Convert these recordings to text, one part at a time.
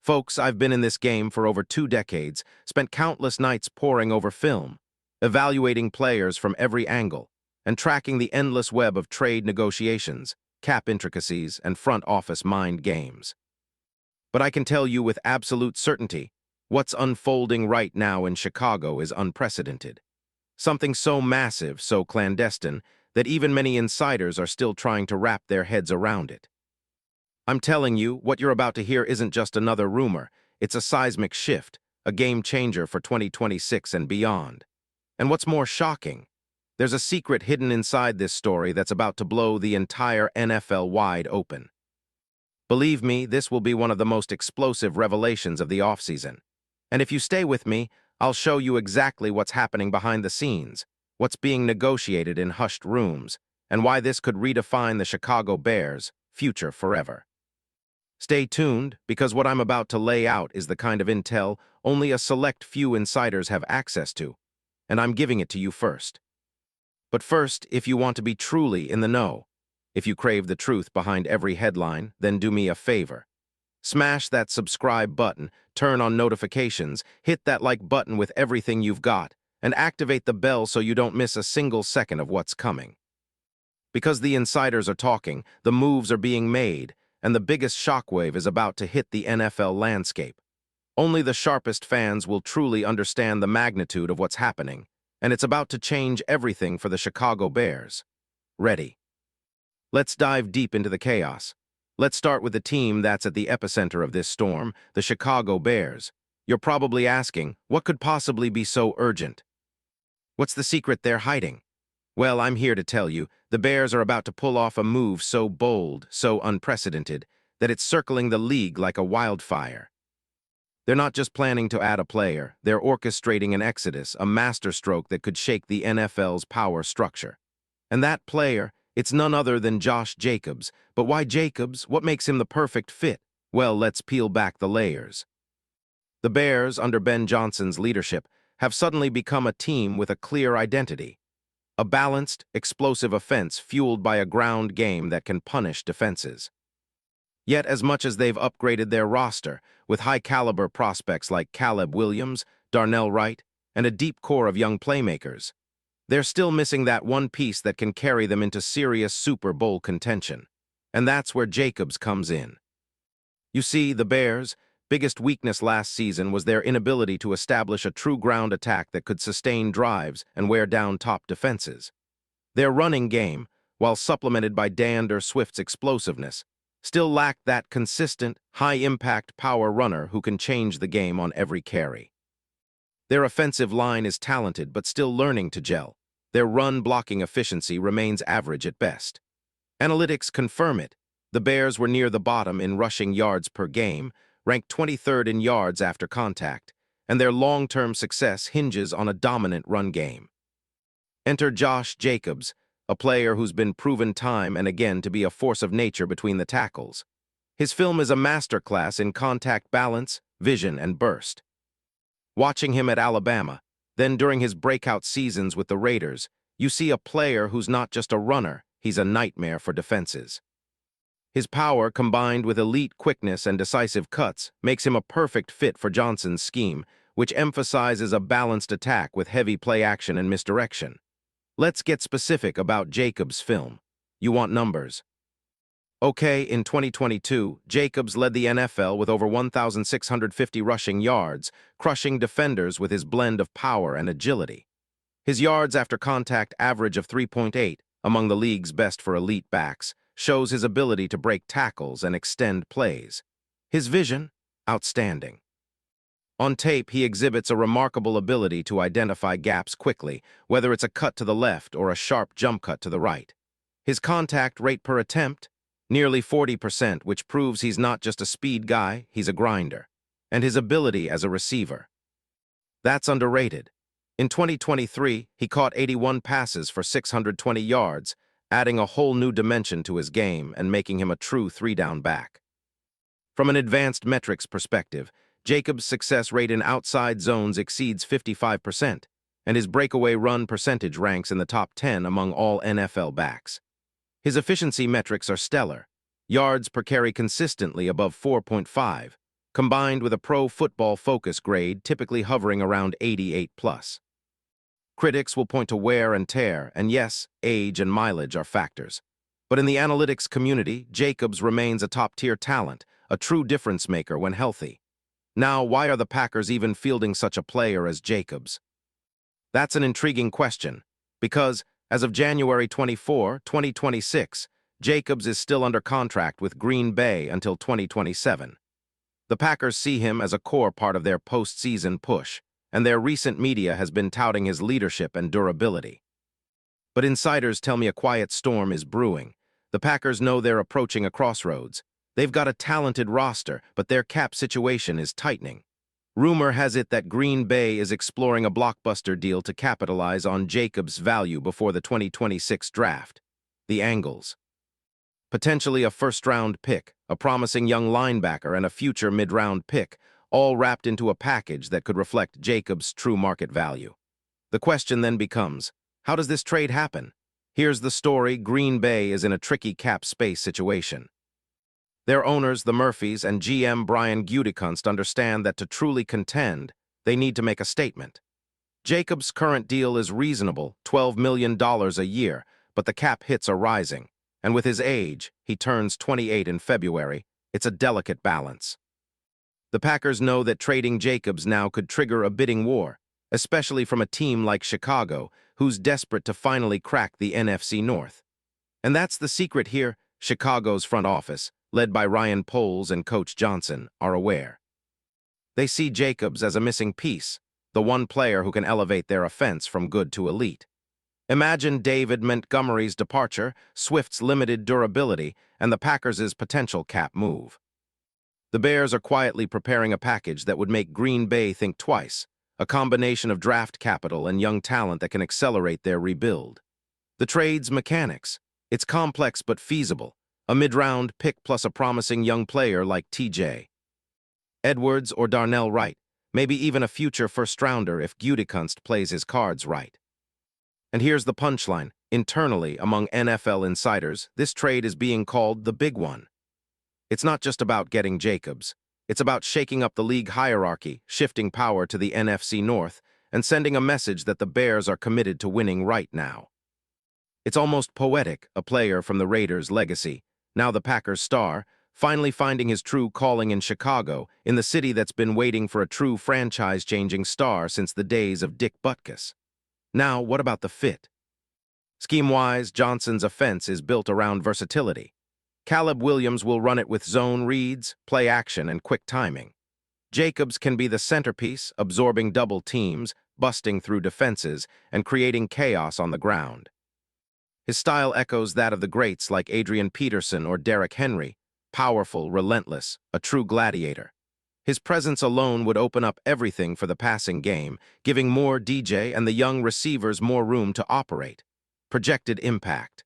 Folks, I've been in this game for over 2 decades, spent countless nights poring over film, evaluating players from every angle, and tracking the endless web of trade negotiations, cap intricacies, and front office mind games. But I can tell you with absolute certainty, what's unfolding right now in Chicago is unprecedented. Something so massive, so clandestine, that even many insiders are still trying to wrap their heads around it. I'm telling you, what you're about to hear isn't just another rumor. It's a seismic shift, a game changer for 2026 and beyond. And what's more shocking, there's a secret hidden inside this story that's about to blow the entire NFL wide open. Believe me, this will be one of the most explosive revelations of the offseason. And if you stay with me, I'll show you exactly what's happening behind the scenes, what's being negotiated in hushed rooms, and why this could redefine the Chicago Bears' future forever. Stay tuned, because what I'm about to lay out is the kind of intel only a select few insiders have access to, and I'm giving it to you first. But first, if you want to be truly in the know, if you crave the truth behind every headline, then do me a favor. Smash that subscribe button, turn on notifications, hit that like button with everything you've got, and activate the bell so you don't miss a single second of what's coming. Because the insiders are talking, the moves are being made, and the biggest shockwave is about to hit the NFL landscape. Only the sharpest fans will truly understand the magnitude of what's happening, and it's about to change everything for the Chicago Bears. Ready? Let's dive deep into the chaos. Let's start with the team that's at the epicenter of this storm, the Chicago Bears. You're probably asking, what could possibly be so urgent? What's the secret they're hiding? Well, I'm here to tell you, the Bears are about to pull off a move so bold, so unprecedented, that it's circling the league like a wildfire. They're not just planning to add a player, they're orchestrating an exodus, a masterstroke that could shake the NFL's power structure. And that player, it's none other than Josh Jacobs. But why Jacobs? What makes him the perfect fit? Well, let's peel back the layers. The Bears, under Ben Johnson's leadership, have suddenly become a team with a clear identity. A balanced, explosive offense fueled by a ground game that can punish defenses. Yet, as much as they've upgraded their roster, with high-caliber prospects like Caleb Williams, Darnell Wright, and a deep core of young playmakers, they're still missing that one piece that can carry them into serious Super Bowl contention. And that's where Jacobs comes in. You see, the Bears' biggest weakness last season was their inability to establish a true ground attack that could sustain drives and wear down top defenses. Their running game, while supplemented by DeAndre Swift's explosiveness, still lacked that consistent, high-impact power runner who can change the game on every carry. Their offensive line is talented but still learning to gel. Their run-blocking efficiency remains average at best. Analytics confirm it. The Bears were near the bottom in rushing yards per game, ranked 23rd in yards after contact, and their long-term success hinges on a dominant run game. Enter Josh Jacobs, a player who's been proven time and again to be a force of nature between the tackles. His film is a masterclass in contact balance, vision, and burst. Watching him at Alabama, then during his breakout seasons with the Raiders, you see a player who's not just a runner, he's a nightmare for defenses. His power, combined with elite quickness and decisive cuts, makes him a perfect fit for Johnson's scheme, which emphasizes a balanced attack with heavy play action and misdirection. Let's get specific about Jacobs' film. You want numbers? Okay, in 2022, Jacobs led the NFL with over 1,650 rushing yards, crushing defenders with his blend of power and agility. His yards after contact average of 3.8, among the league's best for elite backs, shows his ability to break tackles and extend plays. His vision? Outstanding. On tape, he exhibits a remarkable ability to identify gaps quickly, whether it's a cut to the left or a sharp jump cut to the right. His contact rate per attempt? Nearly 40%, which proves he's not just a speed guy, he's a grinder. And his ability as a receiver. That's underrated. In 2023, he caught 81 passes for 620 yards, adding a whole new dimension to his game and making him a true three-down back. From an advanced metrics perspective, Jacobs' success rate in outside zones exceeds 55%, and his breakaway run percentage ranks in the top 10 among all NFL backs. His efficiency metrics are stellar. Yards per carry consistently above 4.5, combined with a pro football focus grade typically hovering around 88 plus. Critics will point to wear and tear, and yes, age and mileage are factors. But in the analytics community, Jacobs remains a top-tier talent, a true difference maker when healthy. Now, why are the Packers even fielding such a player as Jacobs? That's an intriguing question, because as of January 24, 2026, Jacobs is still under contract with Green Bay until 2027. The Packers see him as a core part of their postseason push, and their recent media has been touting his leadership and durability. But insiders tell me a quiet storm is brewing. The Packers know they're approaching a crossroads. They've got a talented roster, but their cap situation is tightening. Rumor has it that Green Bay is exploring a blockbuster deal to capitalize on Jacobs' value before the 2026 draft. The angles. Potentially a first-round pick, a promising young linebacker, and a future mid-round pick, all wrapped into a package that could reflect Jacobs' true market value. The question then becomes, how does this trade happen? Here's the story: Green Bay is in a tricky cap space situation. Their owners, the Murphys, and GM Brian Gutekunst understand that to truly contend, they need to make a statement. Jacobs' current deal is reasonable, $12 million a year, but the cap hits are rising. And with his age, he turns 28 in February, it's a delicate balance. The Packers know that trading Jacobs now could trigger a bidding war, especially from a team like Chicago, who's desperate to finally crack the NFC North. And that's the secret here: Chicago's front office, led by Ryan Poles and Coach Johnson, are aware. They see Jacobs as a missing piece, the one player who can elevate their offense from good to elite. Imagine David Montgomery's departure, Swift's limited durability, and the Packers' potential cap move. The Bears are quietly preparing a package that would make Green Bay think twice, a combination of draft capital and young talent that can accelerate their rebuild. The trade's mechanics. It's complex but feasible. A mid-round pick plus a promising young player like T.J. Edwards or Darnell Wright, maybe even a future first-rounder if Gutekunst plays his cards right. And here's the punchline. Internally, among NFL insiders, this trade is being called the big one. It's not just about getting Jacobs. It's about shaking up the league hierarchy, shifting power to the NFC North, and sending a message that the Bears are committed to winning right now. It's almost poetic, a player from the Raiders' legacy, now the Packers' star, finally finding his true calling in Chicago, in the city that's been waiting for a true franchise-changing star since the days of Dick Butkus. Now, what about the fit? Scheme-wise, Johnson's offense is built around versatility. Caleb Williams will run it with zone reads, play action, and quick timing. Jacobs can be the centerpiece, absorbing double teams, busting through defenses, and creating chaos on the ground. His style echoes that of the greats like Adrian Peterson or Derrick Henry, powerful, relentless, a true gladiator. His presence alone would open up everything for the passing game, giving more DJ and the young receivers more room to operate. Projected impact.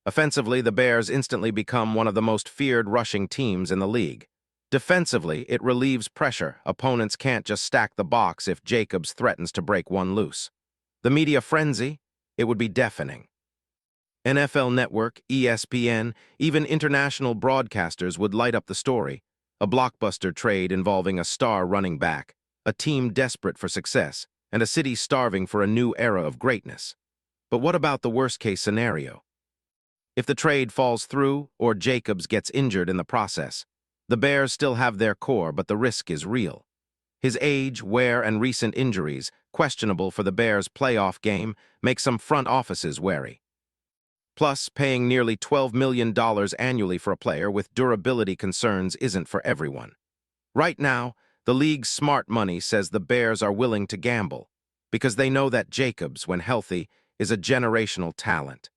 Offensively, the Bears instantly become one of the most feared rushing teams in the league. Defensively, it relieves pressure. Opponents can't just stack the box if Jacobs threatens to break one loose. The media frenzy? It would be deafening. NFL Network, ESPN, even international broadcasters would light up the story. A blockbuster trade involving a star running back, a team desperate for success, and a city starving for a new era of greatness. But what about the worst-case scenario? If the trade falls through, or Jacobs gets injured in the process, the Bears still have their core, but the risk is real. His age, wear, and recent injuries, questionable for the Bears' playoff game, make some front offices wary. Plus, paying nearly $12 million annually for a player with durability concerns isn't for everyone. Right now, the league's smart money says the Bears are willing to gamble, because they know that Jacobs, when healthy, is a generational talent.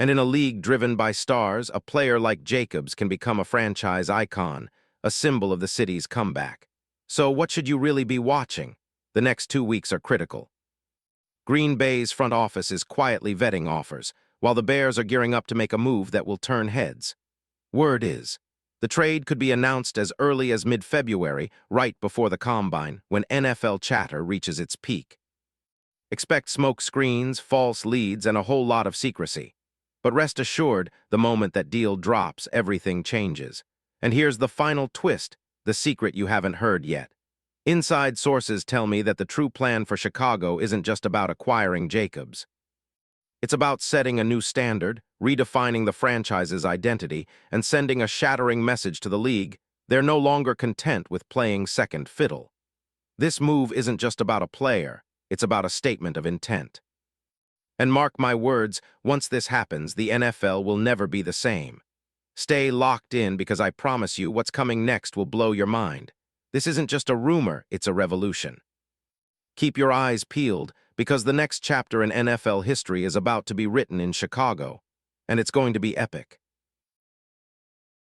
And in a league driven by stars, a player like Jacobs can become a franchise icon, a symbol of the city's comeback. So what should you really be watching? The next 2 weeks are critical. Green Bay's front office is quietly vetting offers, while the Bears are gearing up to make a move that will turn heads. Word is, the trade could be announced as early as mid-February, right before the Combine, when NFL chatter reaches its peak. Expect smoke screens, false leads, and a whole lot of secrecy. But rest assured, the moment that deal drops, everything changes. And here's the final twist. the secret you haven't heard yet. Inside sources tell me that the true plan for Chicago isn't just about acquiring Jacobs. It's about setting a new standard, redefining the franchise's identity, and sending a shattering message to the league. They're no longer content with playing second fiddle. This move isn't just about a player, it's about a statement of intent. And mark my words, once this happens, the NFL will never be the same. Stay locked in because I promise you what's coming next will blow your mind. This isn't just a rumor, it's a revolution. Keep your eyes peeled because the next chapter in NFL history is about to be written in Chicago, and it's going to be epic.